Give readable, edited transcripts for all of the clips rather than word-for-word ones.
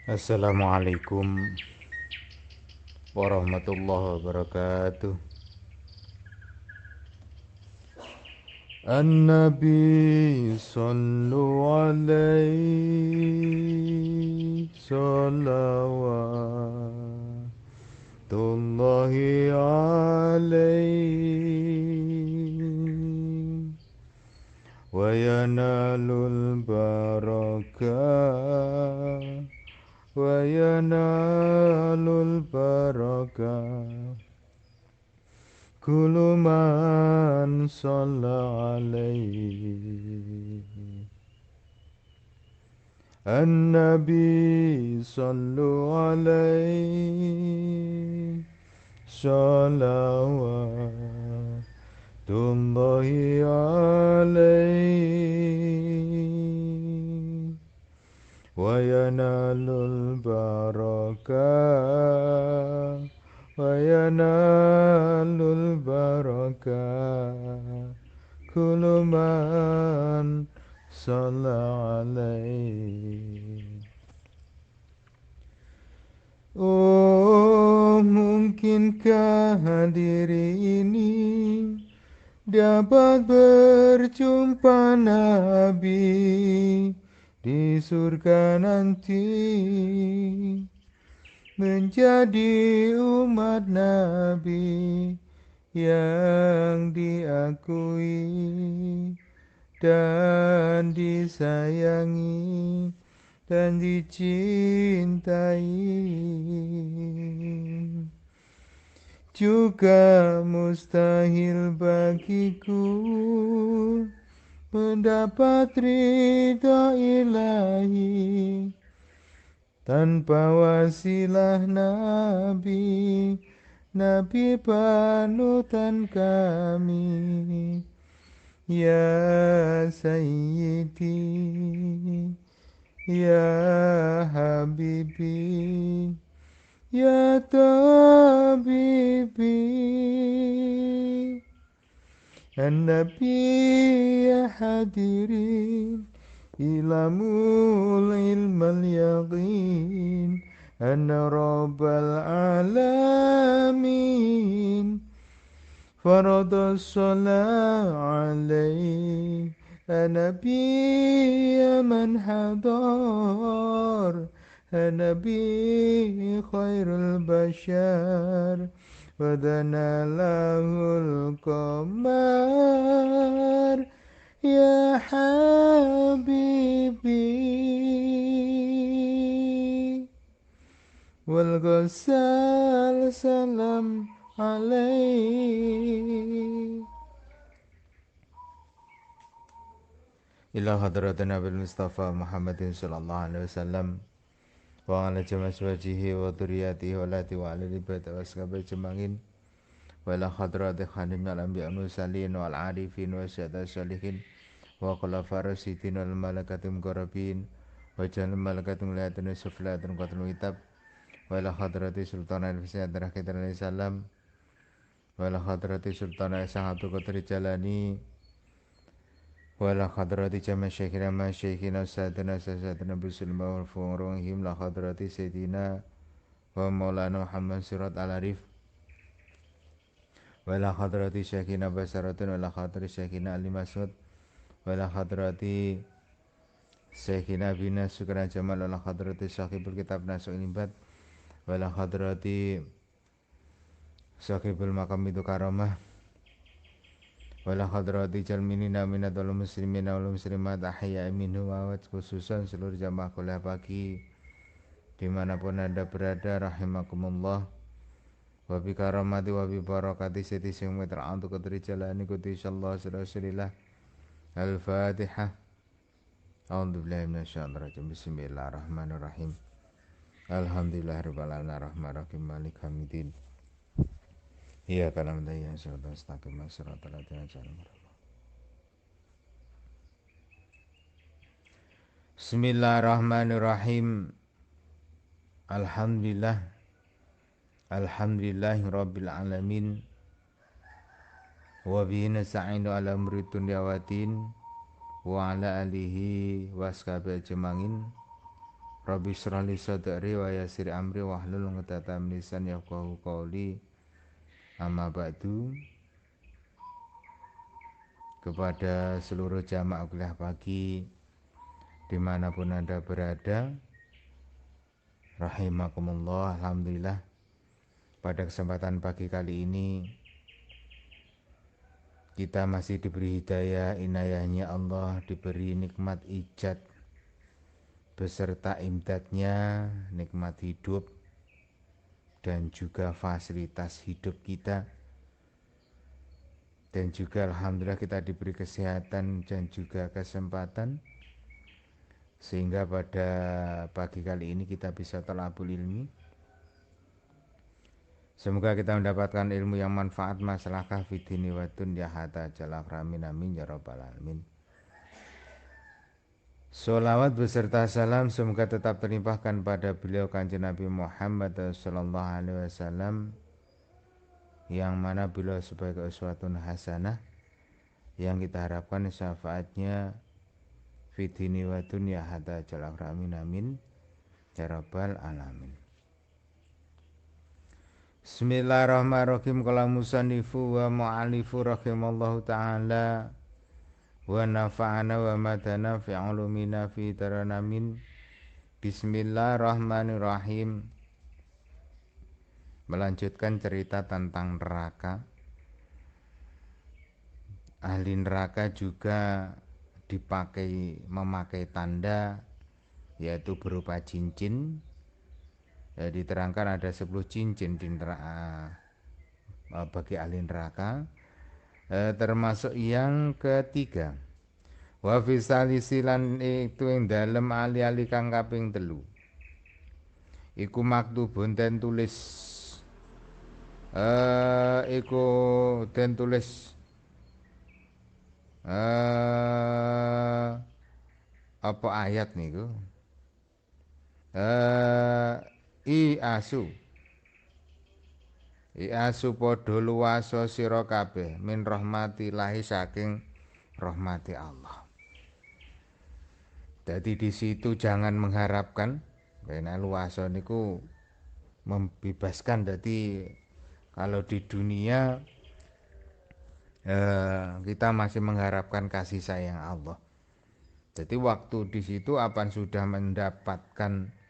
Assalamualaikum warahmatullahi wabarakatuh. An-Nabi sallu alaihi salawatullahi alaihi wa yanalul barakah kullu man shalla alaihi. An-Nabi sallu alaihi salawatullahi alaihi wa yanalul barakah kullu man shalla alaihi. Oh, mungkinkah diri ini dapat berjumpa Nabi di surga nanti, menjadi umat Nabi yang diakui dan disayangi dan dicintai. Juga mustahil bagiku mendapat ridha ilahi tanpa wasilah Nabi, Nabi panutan kami. Ya Sayyidi, Ya Habibi, Ya Tabibi, An-Nabi ya hadirin, ilamul ilmal yaqin, Anna Rabbal alamin, Farada salat alaih, An-Nabi ya man hadar, An-Nabi khairul bashar, Wadana lahul qamar, Ya Habibi, Wal ghasal salam alaih. Ila hadratin Nabi Mustafa Muhammadin sallallahu alaihi wasallam wa ala jama'a azwajihi wa dhurriyyatihi wa lati wa ala libati wa ashabi jemangin wa ila hadratin khadim al-anbiya mursalin wal arifin wa syahada salihin wa khulafa rasyidin wal malakatim qarabin wa jalal malakatim lihatun suflatun qatlul kitab wa ila hadratin sultan al-fasiyat rahidan alaihi salam wa ila hadratin sultan al-sahatu qadri jalani wa ila hadrati jama' syekhina ma syekhina sadana sadana bisulma wal furuhim la hadrati sayyidina wa maulana Muhammad surat al-arif wa ila hadrati syekhina basaratun wa ila hadrati syekhina ali masud wa ila hadrati syekhina bina sukran jamal wa ila hadrati sahibul kitab nasuk nimbat wa ila hadrati sahibul makam itu karamah wala hadrati jalminina minadul muslimina wal muslimat ahya minhu wawat khususan seluruh jamaah kuliah pagi dimanapun anda berada rahimakumullah wa bi karamati wa bi barakati siti sing ter'antu qadri jalani kuti insyaallah rasulillah al-fatihah a'udzu billahi minasyaitonir rajim bismillahirrahmanirrahim alhamdulillahirabbil alamin arrahmanir rahim maliki yaumiddin iya kana mendaya sirata astaqim siratal ladzina an'amta alaihim. Bismillahirrahmanirrahim. Alhamdulillahi rabbil alamin. Wa bihi nasta'inu ala umuri dunya waddin wa ala alihi washabihi ajmain Rabbi shrah li sadri wa yassir amri wahlul 'uqdatam min lisani yafqahu qawli. Amma ba'du. Kepada seluruh jamaah kuliah pagi dimanapun Anda berada, rahimakumullah. Alhamdulillah, pada kesempatan pagi kali ini kita masih diberi hidayah, inayahnya Allah, diberi nikmat ijad beserta imdadnya, nikmat hidup dan juga fasilitas hidup kita. Dan juga alhamdulillah kita diberi kesehatan dan juga kesempatan sehingga pada pagi kali ini kita bisa thalabul ilmi. Semoga kita mendapatkan ilmu yang manfaat maslahah fid dini wa dunya hatta jalal amin amin ya rabbal alamin. Sholawat beserta salam semoga tetap terlimpahkan pada beliau Kanjeng Nabi Muhammad sallallahu alaihi wasallam, yang mana beliau sebagai uswatun hasanah yang kita harapkan syafaatnya fidini wa dunya hatta jalal amin amin ya rabbal alamin. Bismillahirrahmanirrahim. Qala musannifu wa mu'allifu rahimallahu ta'ala wa nafa'ana wa madana fi ulumina fi taranamin. Bismillahirrahmanirrahim. Melanjutkan cerita tentang neraka. Ahli neraka juga memakai tanda, yaitu berupa cincin. Diterangkan ada 10 cincin di neraka, bagi ahli neraka, termasuk yang ketiga. Wa fi salisilan itu ing dalem ali-ali kang kaping 3 iku maktubun den tulis, iku den tulis apa ayat niku, Iasu padha luwasa sira kabeh min rahmatillahi saking rahmati Allah. Jadi di situ jangan mengharapkan, karena luwasa niku membebaskan. Jadi kalau di dunia kita masih mengharapkan kasih sayang Allah. Jadi waktu di situ apan sudah mendapatkan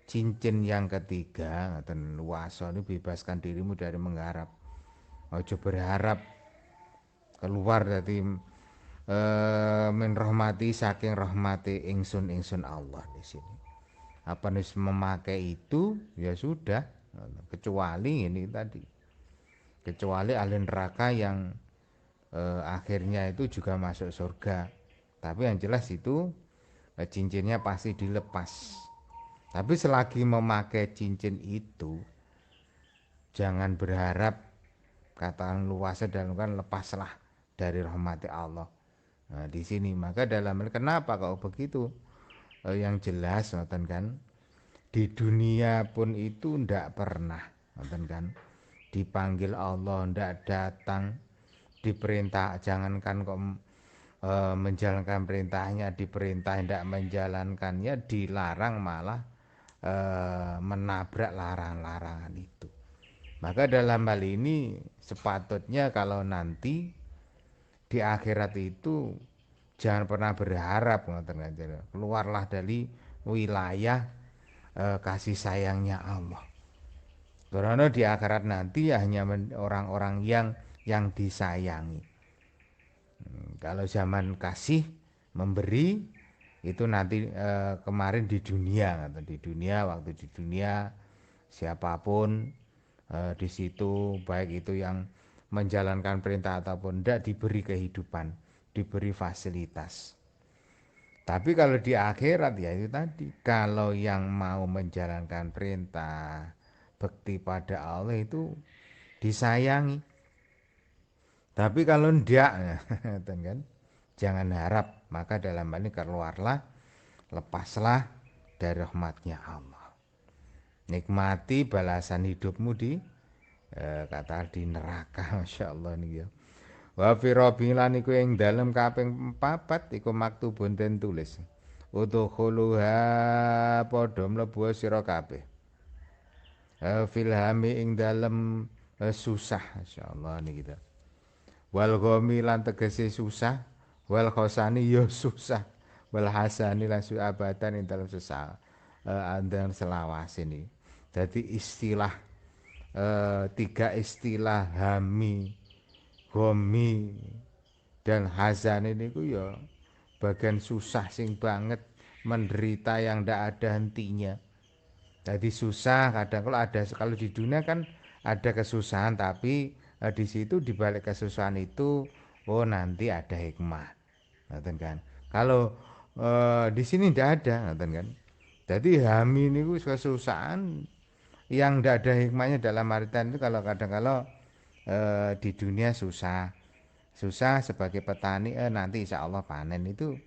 cincin yang ketiga, dan luwasa ini bebaskan dirimu dari mengharap. Ojo berharap keluar dari min rahmati saking rahmati ingsun Allah di sini. Apa nih memakai itu ya sudah, kecuali ini tadi, kecuali ahli neraka yang akhirnya itu juga masuk surga. Tapi yang jelas itu cincinnya pasti dilepas. Tapi selagi memakai cincin itu, jangan berharap katakan luasnya dalam kan lepaslah dari rahmati Allah. Nah, di sini maka dalam kenapa kalau begitu? Yang jelas ngoten kan, di dunia pun itu ndak pernah ngoten kan dipanggil Allah ndak datang, diperintah jangankan kok menjalankan perintahnya, diperintah ndak menjalankannya, dilarang malah menabrak larangan-larangan itu. Maka dalam hal ini sepatutnya kalau nanti di akhirat itu jangan pernah berharap keluarlah dari wilayah kasih sayangnya Allah. Karena di akhirat nanti hanya orang-orang yang disayangi. Kalau zaman kasih memberi itu nanti kemarin di dunia, waktu di dunia siapapun di situ baik itu yang menjalankan perintah ataupun tidak diberi kehidupan, diberi fasilitas. Tapi kalau di akhirat ya itu tadi, kalau yang mau menjalankan perintah bekti pada Allah itu disayangi. Tapi kalau tidak kan jangan harap, maka dalam hal ini keluarlah, lepaslah dari rahmatnya Allah. Nikmati balasan hidupmu di kata di neraka, masya Allah nih ya. Wa fi rabbilan iku ing dalem kaping 4 iku maktubun den tulis. udkhuluha padha mlebu sira kabeh fil hami ing dalem susah insyaallah niki ta wal ghami lan tegese susah wal khosani ya susah wal hasani lan abatan ing dalem susah andang selawase niki dadi istilah tiga istilah hami ghami dan hazan ini ku ya bagian susah sing banget menderita yang ndak ada hentinya. Jadi susah kadang kalau di dunia kan ada kesusahan tapi di situ di balik kesusahan itu oh nanti ada hikmah. Ngoten kan. Kalau di sini ndak ada ngoten kan. Jadi hami ini kesusahan yang ndak ada hikmahnya dalam artian itu kalau kadang di dunia susah sebagai petani nanti insya Allah panen itu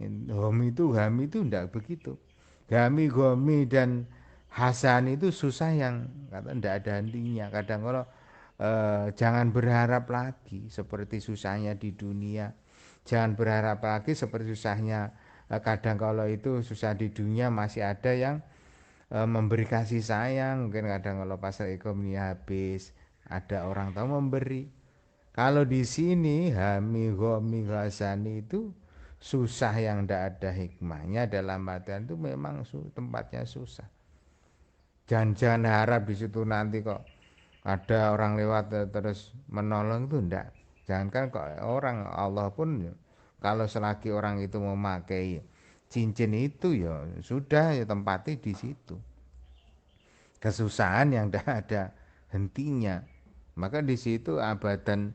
Hami itu enggak begitu. Gomi dan Hasan itu susah yang kata enggak ada hentinya. Kadang kalau jangan berharap lagi seperti susahnya di dunia. Jangan berharap lagi seperti susahnya kadang kalau itu susah di dunia masih ada yang memberi kasih sayang. Mungkin kadang kalau pasar ekonomi habis ada orang tahu memberi. Kalau di sini hami gomi hasani itu susah yang tidak ada hikmahnya dalam artian itu memang tempatnya susah. Jangan harap di situ nanti kok ada orang lewat terus menolong itu enggak. Jangankan kok orang Allah pun kalau selagi orang itu memakai cincin itu ya sudah ya tempatnya di situ. Kesusahan yang tidak ada hentinya. Maka di situ abadan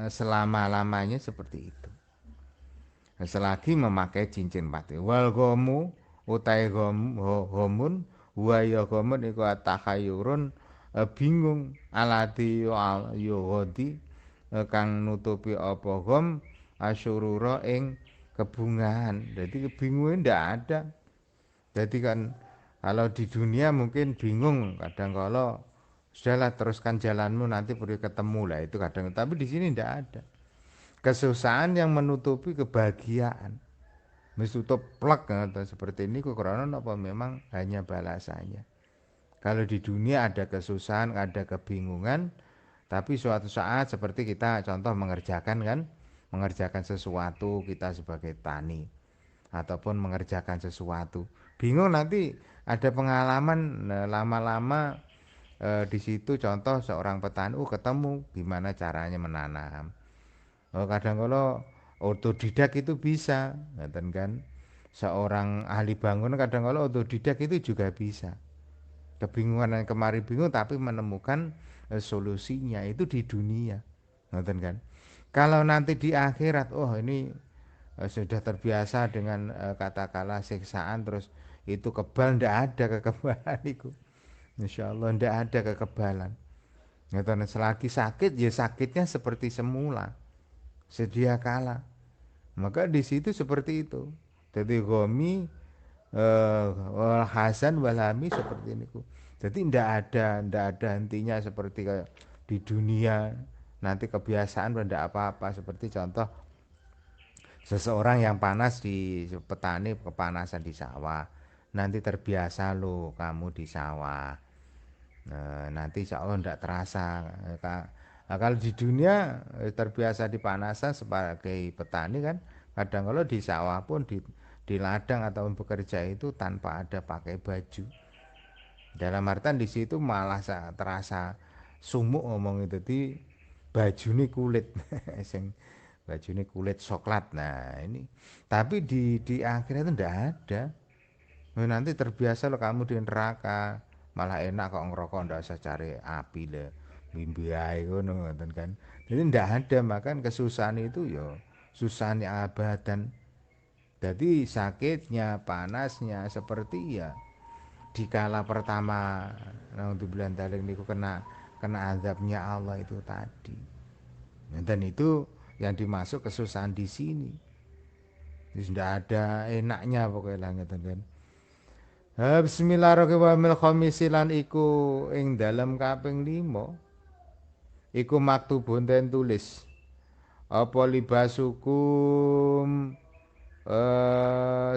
selama-lamanya seperti itu. Selagi memakai cincin pati. Wal gomu utai gomun wa ya gomun iku takhayurun bingung alati yo godi kang nutupi apa gom asyurura ing kebungahan. Jadi kebingungan ndak ada. Jadi kan kalau di dunia mungkin bingung kadang kalau sudahlah teruskan jalanmu nanti pergi ketemu lah itu kadang tapi di sini tidak ada kesusahan yang menutupi kebahagiaan tutup plek atau seperti ini karena apa memang hanya balasannya kalau di dunia ada kesusahan ada kebingungan tapi suatu saat seperti kita contoh mengerjakan sesuatu kita sebagai tani ataupun mengerjakan sesuatu bingung nanti ada pengalaman lama-lama di situ contoh seorang petani ketemu gimana caranya menanam. Kadang kalau otodidak itu bisa, kan? Seorang ahli bangunan kadang kalau otodidak itu juga bisa. Kebingungan yang kemarin bingung tapi menemukan solusinya itu di dunia, kan? Kalau nanti di akhirat, ini sudah terbiasa dengan katakanlah siksaan terus itu kebal ndak ada kekebalan itu. Insya Allah tidak ada kekebalan. Selagi sakit ya sakitnya seperti semula, sedia kala. Maka di situ seperti itu. Jadi gomi, wal hasan walami seperti ini. Jadi tidak ada hentinya seperti kayak di dunia. Nanti kebiasaan tidak apa-apa seperti contoh seseorang yang panas di petani kepanasan di sawah. Nanti terbiasa loh kamu di sawah. Nanti insya Allah tidak terasa. Kalau di dunia terbiasa di panasan sebagai petani kan, kadang kalau di sawah pun di ladang atau bekerja itu tanpa ada pakai baju. Dalam artian di situ malah terasa sumuk ngomong itu di baju ini kulit, baju ini kulit coklat. Nah ini, tapi di akhirnya itu tidak ada. Nanti terbiasa lo kamu di neraka. Malah enak kok ngerokok ndak usah cari api le mimpi ae ngono ngoten kan jadi ndak ada makan kesusahan itu ya susah abadan jadi sakitnya panasnya seperti ya di kala pertama untuk bulan taling niku kena azabnya Allah itu tadi dan itu yang dimasuk kesusahan di sini jadi ndak ada enaknya pokoknya ngoten kan Bismillahirrahmanirrahim khomisilan iku ing dalam kaping 5 iku maktubun ten tulis apa libasukum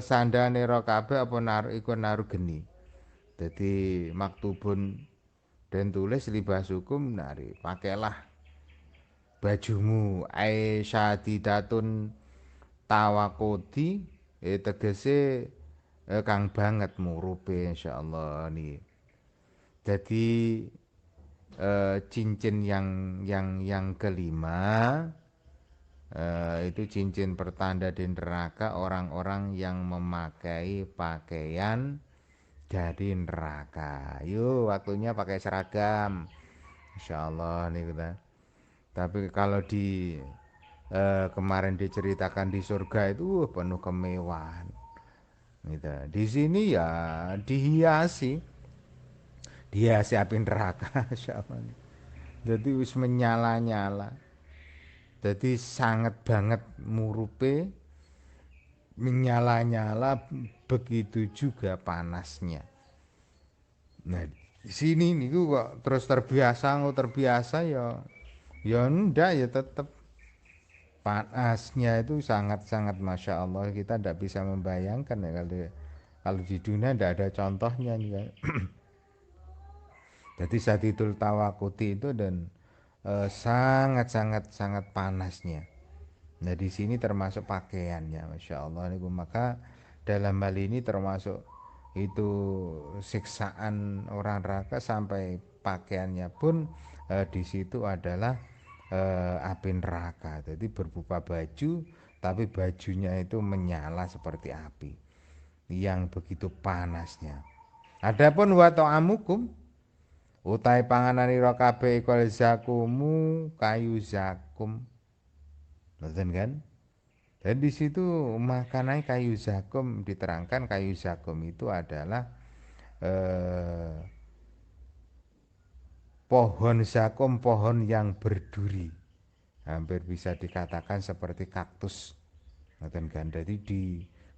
sandane ira kabeh apa naruh iku naruh geni. Dadi maktubun dan tulis libas hukum nari pakailah bajumu aisyadidatun tawakudi tegese kang banget murupe insyaallah nih. Jadi cincin yang kelima itu cincin pertanda di neraka orang-orang yang memakai pakaian dari neraka. Yuk waktunya pakai seragam. Insyaallah nih kita. Tapi kalau di kemarin diceritakan di surga itu penuh kemewahan. Gitu. Di sini ya dihiasi, dihiasi api neraka, siapa nih? Jadi wis menyala-nyala. Jadi sangat banget murupe, menyala-nyala, begitu juga panasnya. Nah, di sini niku kok terus terbiasa ya enggak ya tetap panasnya itu sangat-sangat masya Allah kita tidak bisa membayangkan ya kalau di dunia tidak ada contohnya nih kan. Jadi Syadidul Tawakuti itu dan sangat-sangat sangat panasnya. Nah di sini termasuk pakaiannya, masya Allah. Maka dalam hal ini termasuk itu siksaan orang neraka sampai pakaiannya pun di situ adalah api neraka. Jadi berbuka baju, tapi bajunya itu menyala seperti api yang begitu panasnya. Adapun wa ta'amukum utai panganan ira kabeh iku zakumu kayu zakum. Ngerti kan? Dan di situ makanan kayu zakum diterangkan kayu zakum itu adalah eh, pohon zakum, pohon yang berduri. Hampir bisa dikatakan seperti kaktus. Ngerti kan? Jadi di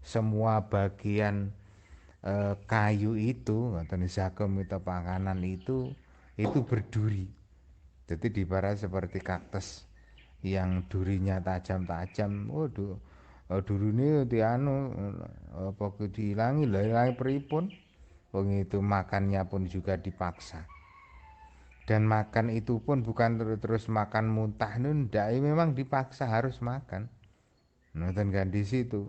semua bagian kayu itu, ngerti zakum itu panganan itu berduri. Jadi diibarat seperti kaktus yang durinya tajam-tajam. Waduh, durune dianu apa dihilangi lah, hilangi pripun. Wong itu makannya pun juga dipaksa. Dan makan itu pun bukan terus makan muntah nunda, memang dipaksa harus makan. Nonton kan di situ.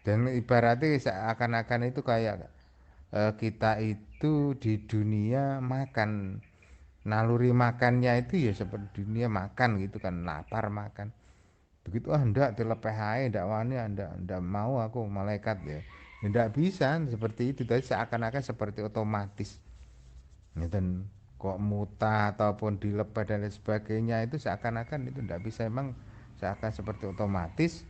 Dan ibaratnya seakan-akan itu kayak kita itu di dunia makan, naluri makannya itu ya seperti dunia makan gitu kan, lapar makan. Begitu ndak dilepeh ae ndak wani ndak mau aku malaikat ya. Ndak bisa seperti itu, tapi seakan-akan seperti otomatis. Dan kok muta ataupun dilepeh dan lain sebagainya itu seakan-akan itu ndak bisa, emang seakan seperti otomatis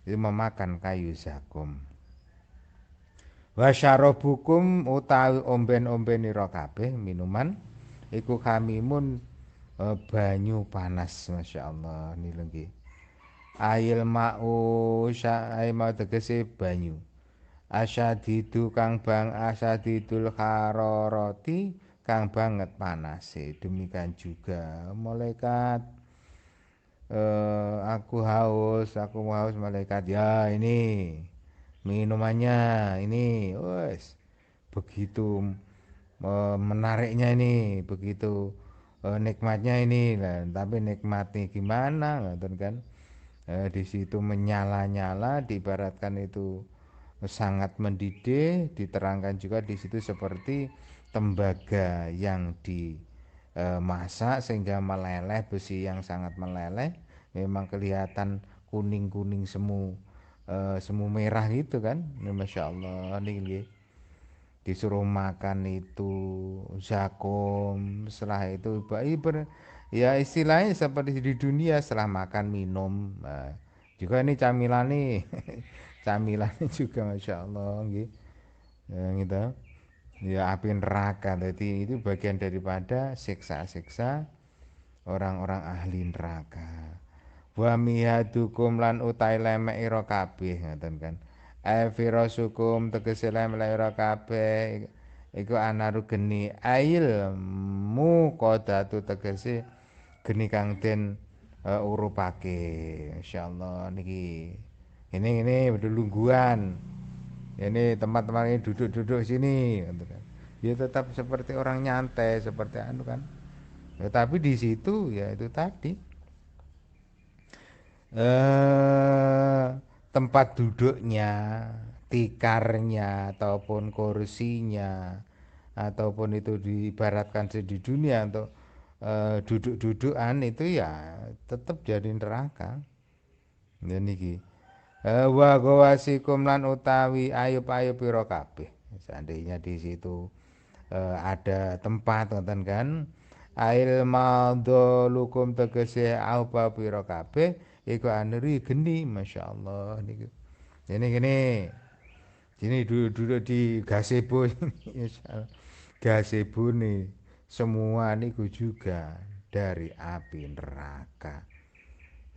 itu memakan kayu zakum. Wasyarobukum utawi omben-ombenira kabeh minuman iku kamimun banyu panas, masya Allah niki. Ail ma'u sya'ai mau tegese banyu. Asyadidu kang bang asyadidul haroroti kang banget panase. Demikian juga malaikat aku haus malaikat ya ini minumannya ini wes begitu menariknya ini begitu nikmatnya ini lah, tapi nikmatnya gimana ngoten kan. Di situ menyala-nyala diibaratkan itu sangat mendidih, diterangkan juga di situ seperti tembaga yang dimasak sehingga meleleh, besi yang sangat meleleh, memang kelihatan kuning-kuning semu merah gitu kan. Masya Allah nih disuruh makan itu zakum, setelah itu ya istilahnya seperti di dunia setelah makan minum. Nah, juga ini camilan nih camilannya juga masya Allah gitu. Ya, gitu ya api neraka, jadi itu bagian daripada siksa-siksa orang-orang ahli neraka. Wa mihadukum lan utai lemek ira kabeh ngoten kan. Firasukum tegese lemek ira kabeh iku anaru geni ail mu qadatu tegese geni kang den urupake. Insyaallah niki Ini lungguan. Ini tempat-tempat ini duduk-duduk sini gitu kan. Ya tetap seperti orang nyantai seperti anu kan. Ya, tapi di situ ya itu tadi eh tempat duduknya, tikarnya ataupun kursinya ataupun itu diibaratkan di dunia untuk duduk-dudukan itu ya tetap jadi neraka. Ya niki. Wa gawasikum lan utawi ayub-ayub pira kabeh. Seandainya di situ ada tempat ngoten kan. Ail madolukum tegese apa pira kabeh iku aneri geni masyaallah niku. Ini gini. Sini duduk di gazebo ini. Gazebo nih semua niku juga dari api neraka.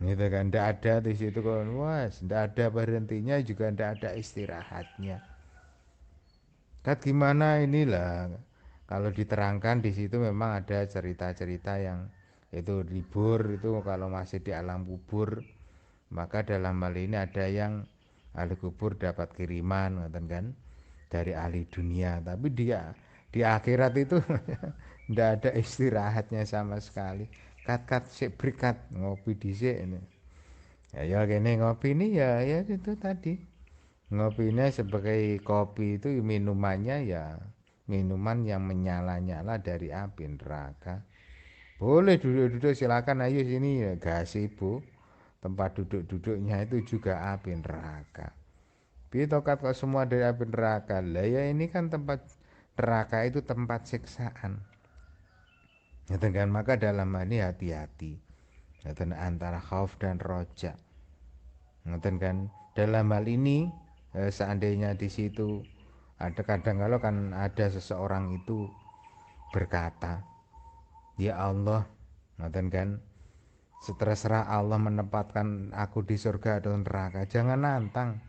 Gitu kan, ndak ada di situ kan, wah, ndak ada berhentinya juga ndak ada istirahatnya. Kan gimana inilah kalau diterangkan di situ memang ada cerita-cerita yang itu libur itu kalau masih di alam kubur maka dalam hal ini ada yang ahli kubur dapat kiriman ngoten kan dari ahli dunia tapi dia di akhirat itu ndak ada istirahatnya sama sekali kat sik brikat ngopi dhisik ini ya kene ngopi ini ya itu tadi ngopinya sebagai kopi itu minumannya ya minuman yang menyala-nyala dari api neraka. Boleh duduk-duduk silakan ayo sini ya gazebo. Tempat duduk-duduknya itu juga api neraka. Tokat kok semua dari api neraka. Lah ya ini kan tempat neraka itu tempat siksaan. Ya kan maka dalam hal ini hati-hati. Ya, antara khauf dan roja. Ngoten kan dalam hal ini seandainya di situ ada kadang kalau kan ada seseorang itu berkata ya Allah ngoten kan terserah Allah menempatkan aku di surga atau neraka jangan nantang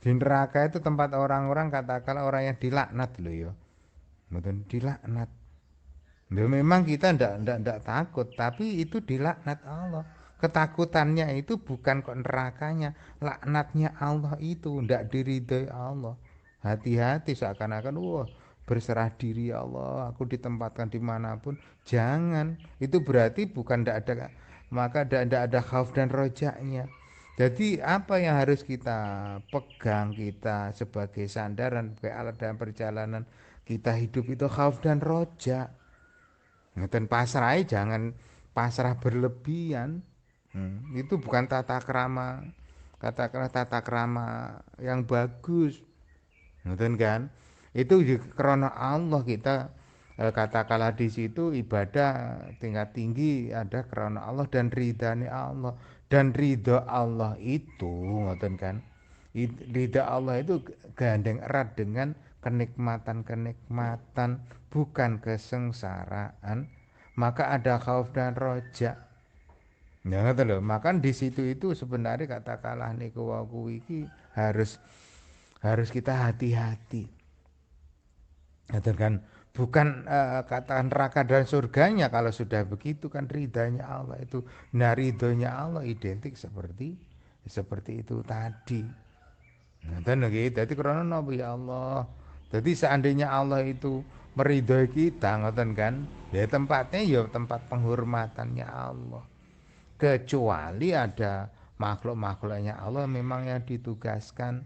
di neraka itu tempat orang-orang katakanlah orang yang dilaknat loh ya ngoten dilaknat loh memang kita ndak takut tapi itu dilaknat Allah ketakutannya itu bukan kok nerakanya laknatnya Allah itu ndak diridhoi Allah hati-hati seakan-akan wah berserah diri ya Allah aku ditempatkan dimanapun jangan itu berarti bukan ndak ada maka ndak ada khauf dan rojaknya jadi apa yang harus kita pegang kita sebagai sandaran sebagai alat dalam perjalanan kita hidup itu khauf dan rojak ngeten pasrah jangan pasrah berlebihan. Itu bukan tata krama katakanlah tata krama yang bagus ngeten kan itu karena Allah kita katakanlah di situ ibadah tingkat tinggi ada karena Allah dan ridhani Allah dan ridho Allah itu ngoten kan ridho Allah itu gandeng erat dengan kenikmatan-kenikmatan bukan kesengsaraan maka ada khauf dan roja ya ngoten lho maka di situ itu sebenarnya katakanlah niku wau iki harus kita hati-hati ngoten kan bukan kata neraka dan surganya kalau sudah begitu kan ridhanya Allah itu nah ridhonya Allah identik seperti itu tadi ngoten nggih dadi krana napa ya Allah jadi seandainya Allah itu meridhoi kita ngoten kan ya tempatnya ya tempat penghormatannya Allah kecuali ada makhluk-makhluknya Allah memang yang ditugaskan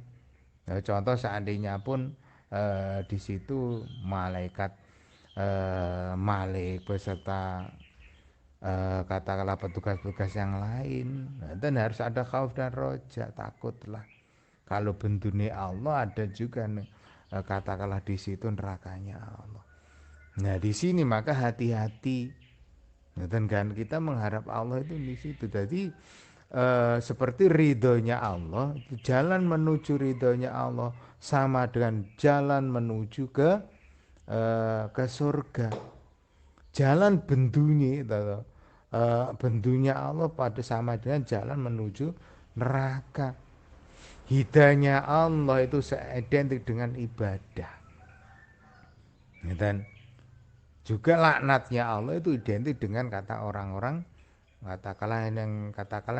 ya, contoh seandainya pun di situ malaikat Malik beserta katakanlah petugas-petugas yang lain dan harus ada khauf dan roja takutlah kalau bendune Allah ada juga katakanlah di situ nerakanya Allah nah di sini maka hati-hati dan kan kita mengharap Allah itu di situ jadi seperti ridhonya Allah jalan menuju ridhonya Allah sama dengan jalan menuju ke surga jalan bendunya bendunya Allah pada sama dengan jalan menuju neraka hidayahnya Allah itu identik dengan ibadah dan juga laknatnya Allah itu identik dengan kata orang-orang katakanlah yang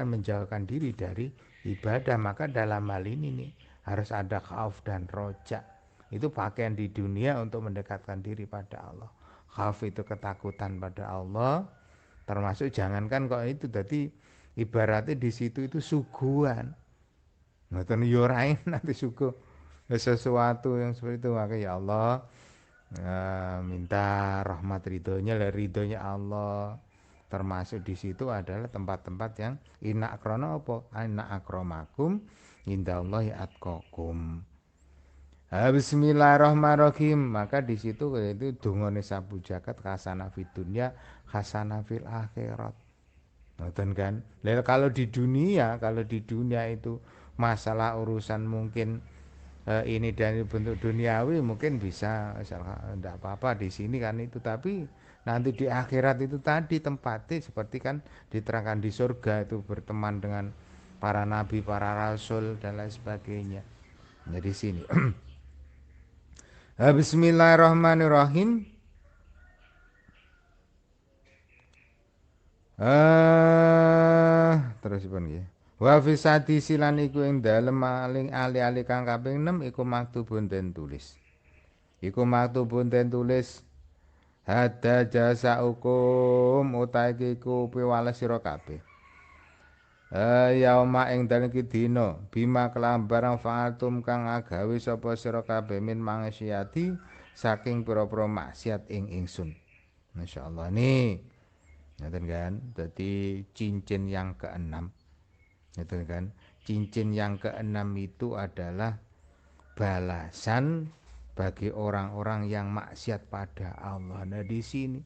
menjauhkan diri dari ibadah. Maka dalam hal ini nih harus ada khauf dan roja. Itu pakaian di dunia untuk mendekatkan diri pada Allah. Khauf itu ketakutan pada Allah, termasuk jangankan kok itu, jadi ibaratnya di situ itu suguhan. Ngoten yo ora nanti suguh sesuatu yang seperti itu. Maka ya Allah, minta rahmat ridhonya, ridhonya Allah. Termasuk di situ adalah tempat-tempat yang inna akrona apa? Inna akromakum indallahi atqakum. Bismillahirrahmanirrahim. Maka di situ itu dungane sabu jagat khasana fid dunya khasana fil akhirat. Ngoten kan. Lalu kalau di dunia itu masalah urusan mungkin ini dari bentuk duniawi mungkin bisa enggak apa-apa di sini kan itu, tapi nanti di akhirat itu tadi tempatnya seperti kan diterangkan di surga itu berteman dengan para nabi, para rasul dan lain sebagainya. Nah di sini. Bismillahirrahmanirrahim. Terus pun nggih. Wa fi sadisi lan iku ing dalem maling ali-ali kang kaping 6 iku maktubun den tulis. Iku maktubun den tulis hada jasa hukum utahe iku piwales sira kabeh. Yauma ing dalem iki dina bima kelam barang fa'atum kang agawe sapa sira kabeh min mangsiati saking pira-pira maksiat ing ingsun. Masyaallah nih. Ngoten kan? Jadi cincin yang keenam. Ngoten kan? Cincin yang keenam itu adalah balasan bagi orang-orang yang maksiat pada Allah. Nah di sini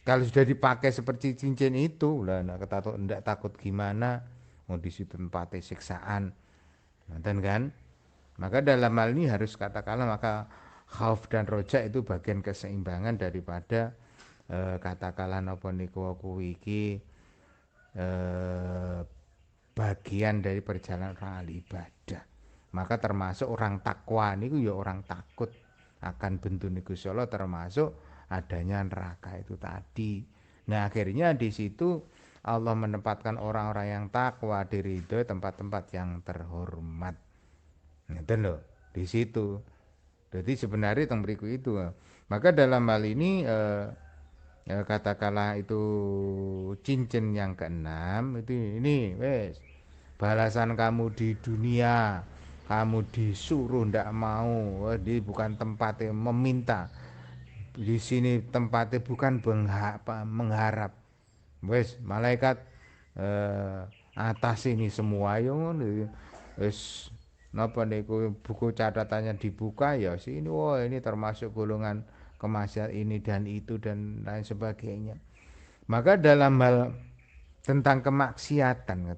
kalau sudah dipakai seperti cincin itu, lah enggak takut gimana? Mau di situ tempatnya siksaan. Ngoten kan? Maka dalam hal ini harus katakanlah maka khauf dan roja itu bagian keseimbangan daripada katakanlah napa niku kuwi iki bagian dari perjalanan orang ahli ibadah. Maka termasuk orang takwa niku ya orang takut akan bentune Gusti Allah, termasuk adanya neraka itu tadi. Nah akhirnya di situ Allah menempatkan orang-orang yang takwa di ridho tempat-tempat yang terhormat. Ngeten lho di situ. Jadi sebenarnya teng mriku itu. Maka dalam hal ini katakanlah itu cincin yang keenam itu ini wes balasan kamu di dunia, kamu disuruh ndak mau, di bukan tempatnya meminta, di sini tempatnya bukan mengharap, wes malaikat atas ini semua yang wes napa niku buku catatannya dibuka ya sini, wah ini termasuk golongan kemaksiatan ini dan itu dan lain sebagainya. Maka dalam hal tentang kemaksiatan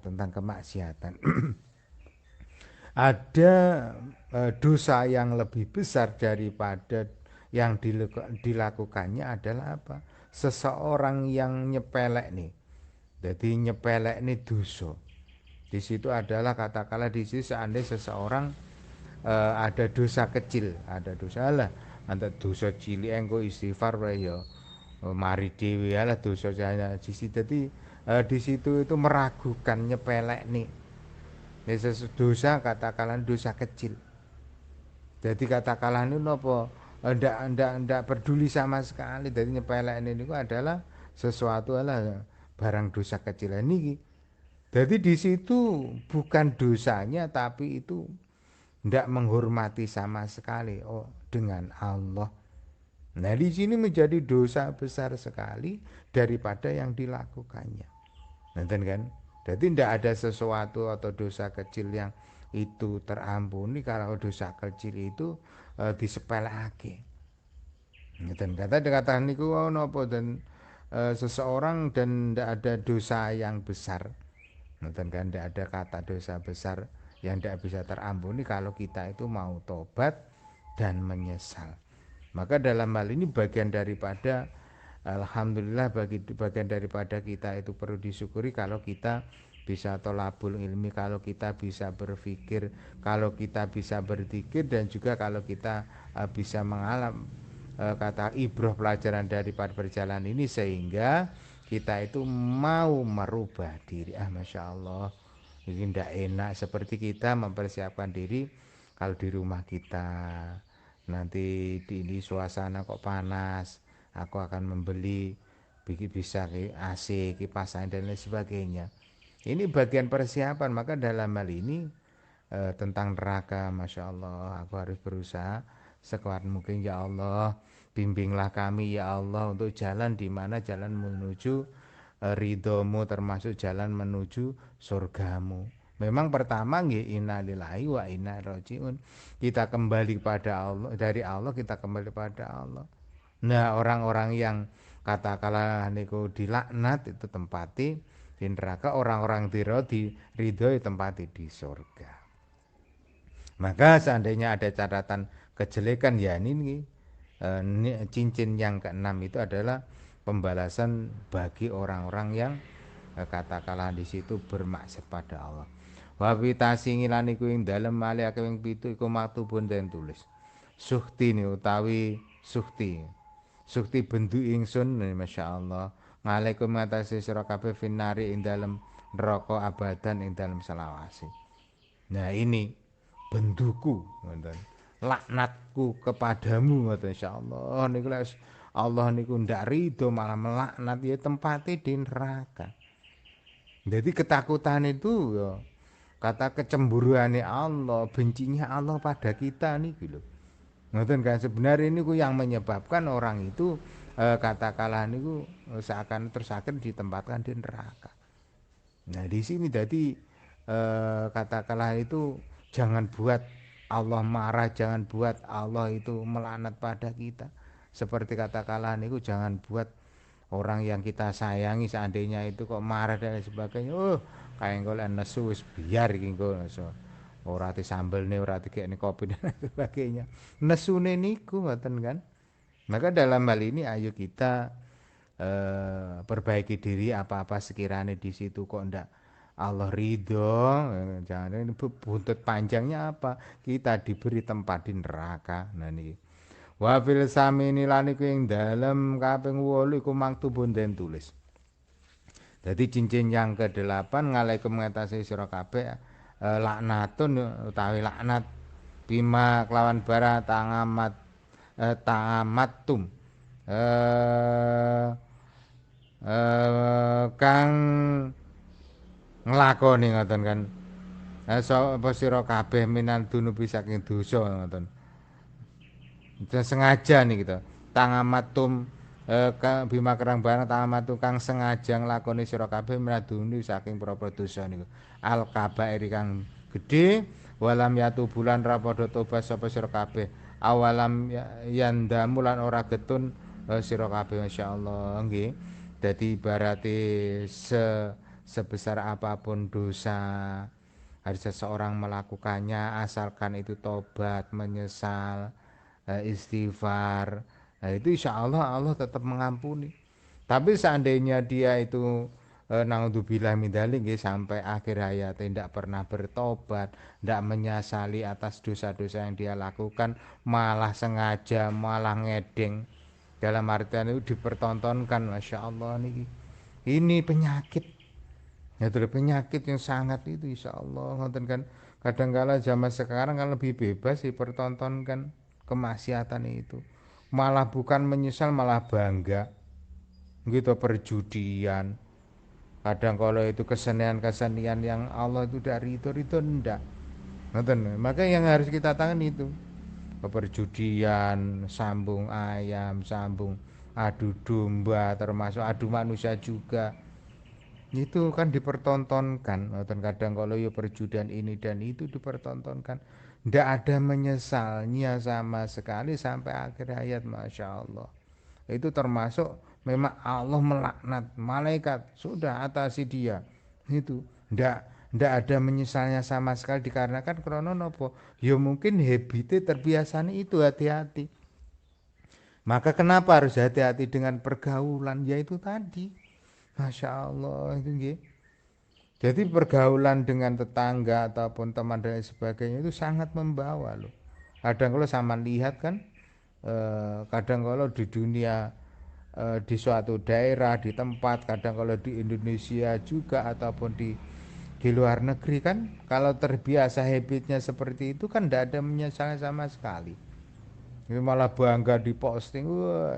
ada dosa yang lebih besar daripada yang dilakukannya adalah apa? Seseorang yang nyepelek nih. Jadi nyepelek nih dosa. Di situ adalah katakanlah di situ seandainya seseorang ada dosa kecil, ada dosa lah, ada dosa cilik engko istighfar wae ya mari dhewe lah dosa saya di situ. Jadi di situ itu meragukan nyepelek nih. Dosa katakanlah dosa kecil. Jadi katakanlah ini napa ndak peduli sama sekali. Jadi nyepelek ini adalah sesuatu adalah barang dosa kecil niki. Jadi di situ bukan dosanya tapi itu ndak menghormati sama sekali dengan Allah. Nah di sini menjadi dosa besar sekali daripada yang dilakukannya. Nonton kan? Jadi tidak ada sesuatu atau dosa kecil yang itu terampuni kalau dosa kecil itu disepelake. Nonton kata niku napa dan seseorang dan tidak ada dosa yang besar. Nonton kan tidak ada kata dosa besar yang tidak bisa terampuni kalau kita itu mau tobat dan menyesal. Maka dalam hal ini bagian daripada alhamdulillah bagian daripada kita itu perlu disyukuri kalau kita bisa tolabul ilmi, kalau kita bisa berpikir, kalau kita bisa berzikir dan juga kalau kita bisa mengalami kata ibrah pelajaran daripada perjalanan ini sehingga kita itu mau merubah diri. Masya Allah Ini tidak enak seperti kita mempersiapkan diri kalau di rumah kita nanti di suasana kok panas, aku akan membeli bisa AC, kipas angin dan lain sebagainya. Ini bagian persiapan, maka dalam hal ini tentang neraka, Masya Allah, aku harus berusaha sekuat mungkin. Ya Allah, bimbinglah kami ya Allah untuk jalan di mana jalan menuju ridhomu, termasuk jalan menuju surgamu. Memang pertama nggih innalillahi wa inna ilaihi rajiun. Kita kembali pada Allah, dari Allah kita kembali pada Allah. Nah, orang-orang yang katakanlah niku dilaknat itu tempati di neraka, orang-orang di ridho tempati di surga. Maka seandainya ada catatan kejelekan ya ini cincin yang keenam itu adalah pembalasan bagi orang-orang yang katakanlah di situ bermaksud pada Allah. Wa pitasi ngilan iku ing dalem male akeh pitu iku maktubun den tulis. Sukti ni utawi sukti. Sukti bendu ingsun masyaallah. Ngalaikum ngatasi sira kabeh finari ing dalem neraka abadan ing dalem selawase. Nah ini benduku ngoten. Laknatku kepadamu ngoten insyaallah niku Allah niku ndak ridho malah melaknat ya tempatnya di neraka. Jadi ketakutan itu ya kata kecemburuannya Allah, bencinya Allah pada kita nih gitu. Ngoten kan sebenarnya ini yang menyebabkan orang itu katakanlah niku seakan tersakit ditempatkan di neraka. Nah di sini jadi katakanlah itu jangan buat Allah marah, jangan buat Allah itu melaknat pada kita. Seperti katakanlah niku jangan buat orang yang kita sayangi seandainya itu kok marah dan sebagainya. Oh, kayak golek nesu wis biar iki engko nesu. Ora ati sambelne, ora ati kene kopi dan sebagainya. Nesune niku ngoten kan. Maka dalam hal ini ayo kita perbaiki diri apa-apa sekiranya di situ kok ndak Allah ridho, jangan ini buntut panjangnya apa? Kita diberi tempat di neraka. Nah niki. Wa fil samini lan iku ing dalem kaping 8 iku maktubun den tulis. Jadi cincin yang ke-8 ngalaikum ngatasi sira kabeh laknatun utawi laknat bima kelawan bara tangamat tangamatum kang nglakoni ngoten kan. Sapa sira kabeh minan dunubi saking dosa ngoten. Dan sengaja nih gitu. Tangamatum bima kerang barang tangamatum kang sengaja nglakoni sira kabeh minaduni saking propro dosa niku. Al kabair kang gedhe walam yatu bulan ra padha tobat sapa sira kabeh. Awalam yandamu lan ora getun sira kabeh masyaallah nggih. Dadi ibarate sebesar apapun dosa harus seseorang melakukannya asalkan itu tobat, menyesal, istighfar. Nah itu insya Allah Allah tetap mengampuni. Tapi seandainya dia itu naudzubillah min dzalik sampai akhir hayat tidak pernah bertobat, tidak menyesali atas dosa-dosa yang dia lakukan, malah sengaja, malah ngedeng. Dalam artian itu dipertontonkan, masya Allah nih. Ini penyakit. Ya itu penyakit yang sangat itu insya Allah. Ngoten kan kadangkala zaman sekarang kan lebih bebas dipertontonkan kemaksiatan itu. Malah bukan menyesal malah bangga. Gitu perjudian. Kadang kalau itu kesenian-kesenian yang Allah itu dari itu ndak. Ngoten. Maka yang harus kita tangani itu perjudian, sambung ayam, sambung adu domba, termasuk adu manusia juga. Itu kan dipertontonkan. Kadang kalau ya perjudian ini dan itu dipertontonkan. Tidak ada menyesalnya sama sekali sampai akhir hayat, masya Allah. Itu termasuk memang Allah melaknat malaikat sudah atasi dia. Itu ndak ada menyesalnya sama sekali dikarenakan krono nopo ya mungkin habitnya terbiasa itu hati-hati. Maka kenapa harus hati-hati dengan pergaulan yaitu tadi masya Allah itu nggih. Jadi pergaulan dengan tetangga ataupun teman dan sebagainya itu sangat membawa loh. Kadang kalau sama lihat kan kadang kalau di dunia di suatu daerah di tempat kadang kalau di Indonesia juga ataupun di Di luar negeri kan kalau terbiasa habitnya seperti itu kan tidak ada menyesal sama sekali. Ini malah bangga di posting, wah,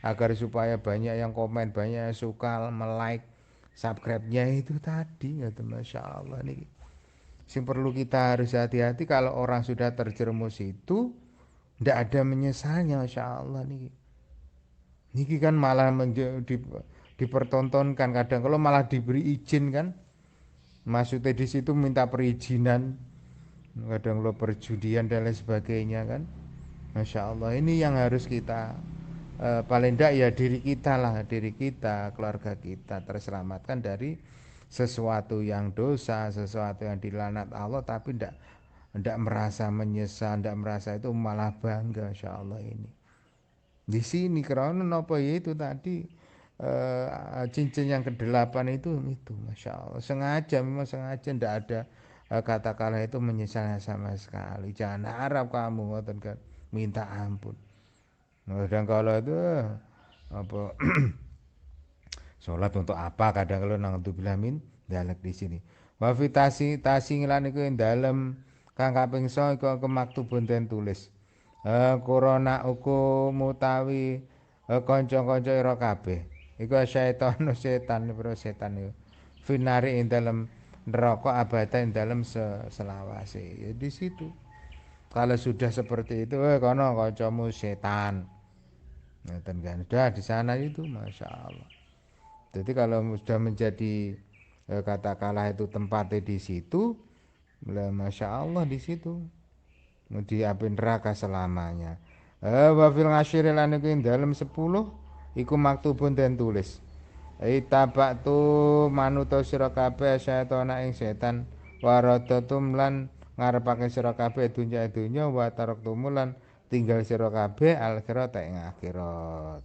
agar supaya banyak yang komen, banyak yang suka, like, subscribe-nya itu tadi, gitu, masya Allah nih. Yang perlu kita harus hati-hati kalau orang sudah terjerumus itu, tidak ada menyesalnya, masya Allah nih. Niki kan malah dipertontonkan kadang kalau malah diberi izin kan, maksudnya di situ minta perizinan, kadang lo perjudian dan lain sebagainya kan. Masya Allah ini yang harus kita paling tidak ya diri kita lah, diri kita, keluarga kita terselamatkan dari sesuatu yang dosa, sesuatu yang dilaknat Allah, tapi tidak merasa menyesal, tidak merasa itu, malah bangga. Masya Allah ini di sini karena apa ya itu tadi cincin yang kedelapan itu masya Allah sengaja, memang sengaja, tidak ada katakanlah itu menyesalnya sama sekali. Jangan harap kamu ngoten kan minta ampun. Dan kalau itu apa sholat untuk apa kadang kalau nang bilamin dalek di sini. Wafitasi tasi ngilan iku dalem kang kaping 9 iku kemaktubun den tulis. Korona uku mutawi kanca-kanca ira kabeh. Iku setan pira setan iku. Finari ing dalem neraka abada ing dalem selawase. Ya di situ. Kalau sudah seperti itu, kono kancamu setan. Ngeten kan. Sudah di sana itu masya Allah. Jadi kalau sudah menjadi katakanlah itu tempatnya di situ, masya Allah di situ di api neraka selamanya. Wafil ngasyirin lan iku dalam 10 iku maktubun den tulis. Itabak tu manuto sira kabeh setana ing setan waradatum lan ngarepake sira kabeh dunya wa taraktum lan tinggal sira kabeh akhirat ing akhirat.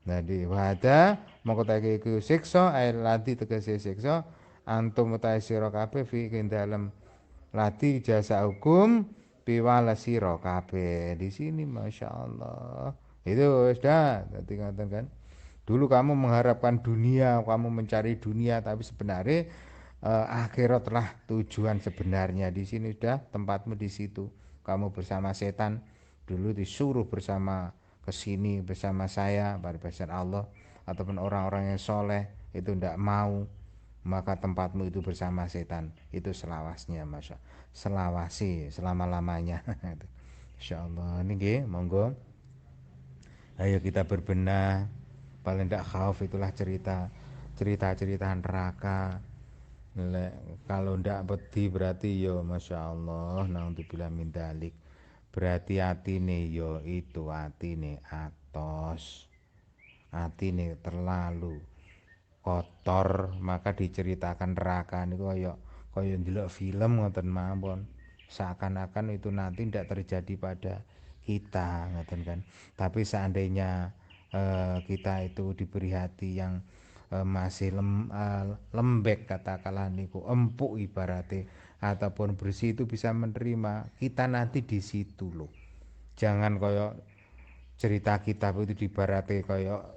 Jadi wada mongko take iku siksa air lati tegese siksa antum utahe sira kabeh fi ing dalem lati jasa hukum piwala sira kabeh di sini masya Allah. Itu sudah tadi ngatain kan. Dulu kamu mengharapkan dunia, kamu mencari dunia, tapi sebenarnya akhiratlah tujuan sebenarnya. Di sini sudah tempatmu di situ. Kamu bersama setan, dulu disuruh bersama ke sini bersama saya, barisan Allah ataupun orang-orang yang soleh itu tidak mau, maka tempatmu itu bersama setan. Itu selawasnya, masya selawasi selama-lamanya. Insya Allah ini monggo. Ayo kita berbenah. Paling tidak khauf itulah cerita neraka. Kalau ndak beti berarti yo masya Allah naudzubillah min dalik. Berarti atine yo itu atine atos, atine terlalu kotor, maka diceritakan neraka niku kaya ndelok film ngoten mawon. Seakan-akan itu nanti tidak terjadi pada kita ngoten kan. Tapi seandainya kita itu diberi hati yang masih lembek katakanlah niku empuk ibaratnya ataupun bersih, itu bisa menerima kita nanti di situ loh. Jangan koyo cerita kita itu dibarate koyo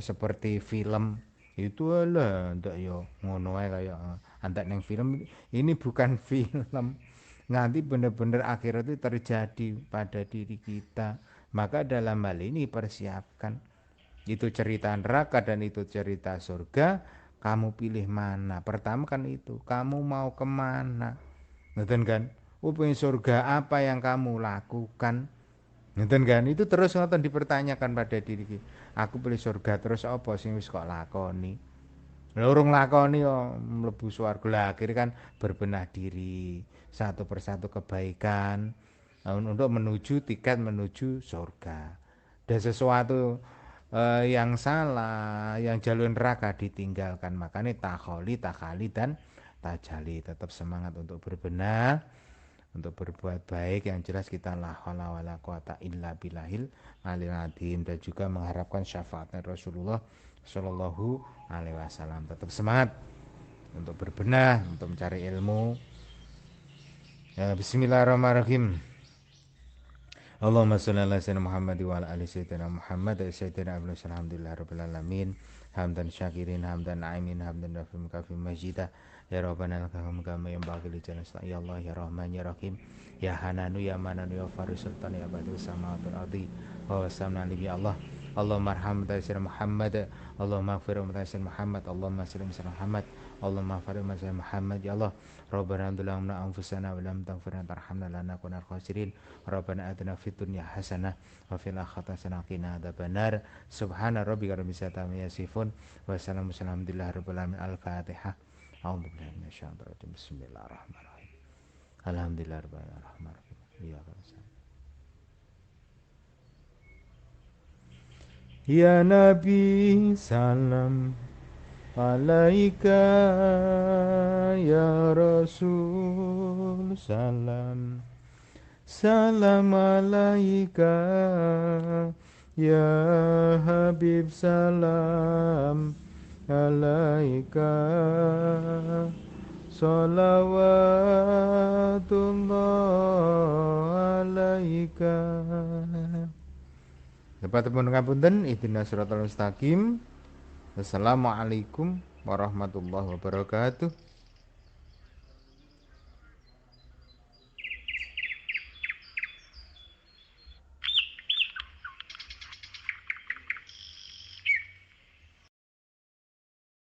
seperti film itu lah ndak yo ngono ae kaya antek neng film. Ini bukan film, nanti benar-benar akhirat itu terjadi pada diri kita. Maka dalam hal ini persiapkan. Itu cerita neraka dan itu cerita surga, kamu pilih mana? Pertama kan itu, kamu mau kemana? Ngeten kan? Pengen surga, apa yang kamu lakukan? Ngeten kan? Itu terus ngoten dipertanyakan pada diri kita. Aku pilih surga terus apa sing wis kok lakoni? Lurung lakoni yo mlebu swarga. Lah akhirnya kan berbenah diri, satu persatu kebaikan untuk menuju tiket menuju surga. Dan sesuatu yang salah, yang jalur neraka ditinggalkan. Makanya takhali dan tajali. Tetap semangat untuk berbenah, untuk berbuat baik. Yang jelas kita la haula wala quwata illa billahil aliyil azim, dan juga mengharapkan syafaatnya Rasulullah Shallallahu alaihi wasallam. Tetap semangat untuk berbenah, untuk mencari ilmu. Ya, bismillahirrahmanirrahim. Allahumma sholli ala sayyidina Muhammad wa ala ali sayyidina Muhammad sayyidina alhamdulillah rabbil alamin hamdan syakirin hamdan aimin hamdan nafim kafim majidah Ya Rabbana lakal kama yang bagi li jannah ya Allah ya Rahman ya Rahim ya Hananu ya Mananu ya Faris Sultan ya Badu Samaatul Ardi wa wasamna ya Allah Allahumma arham Sayyidina Muhammad Allahumma ighfir Sayyidina Muhammad Allahumma sallim Sayyidina Muhammad Allahumma ighfir Sayyidina Muhammad ya Allah Rabbana dzlamna anfusana wa lam taghfir lana tarhamna lanakunanna khasirin Rabbana atina fid dunya hasanah wa fil akhirati hasanah wa qina adzabannar subhana rabbika rabbil izzati amma yasifun wa salamun alhamdulillahi rabbil alamin al-fatihah. A'udzubillahi minasyaitonir rajim. Bismillahirrahmanirrahim. Alhamdulillahirabbil alamin. Iyyaka nasta'in. Ya Nabi salam alaika ya Rasul salam salam alaika ya Habib salam alaika sholawatullah alaika. Dapat pun ngapunten ihdinas siratal mustaqim. Wassalamualaikum warahmatullahi wabarakatuh.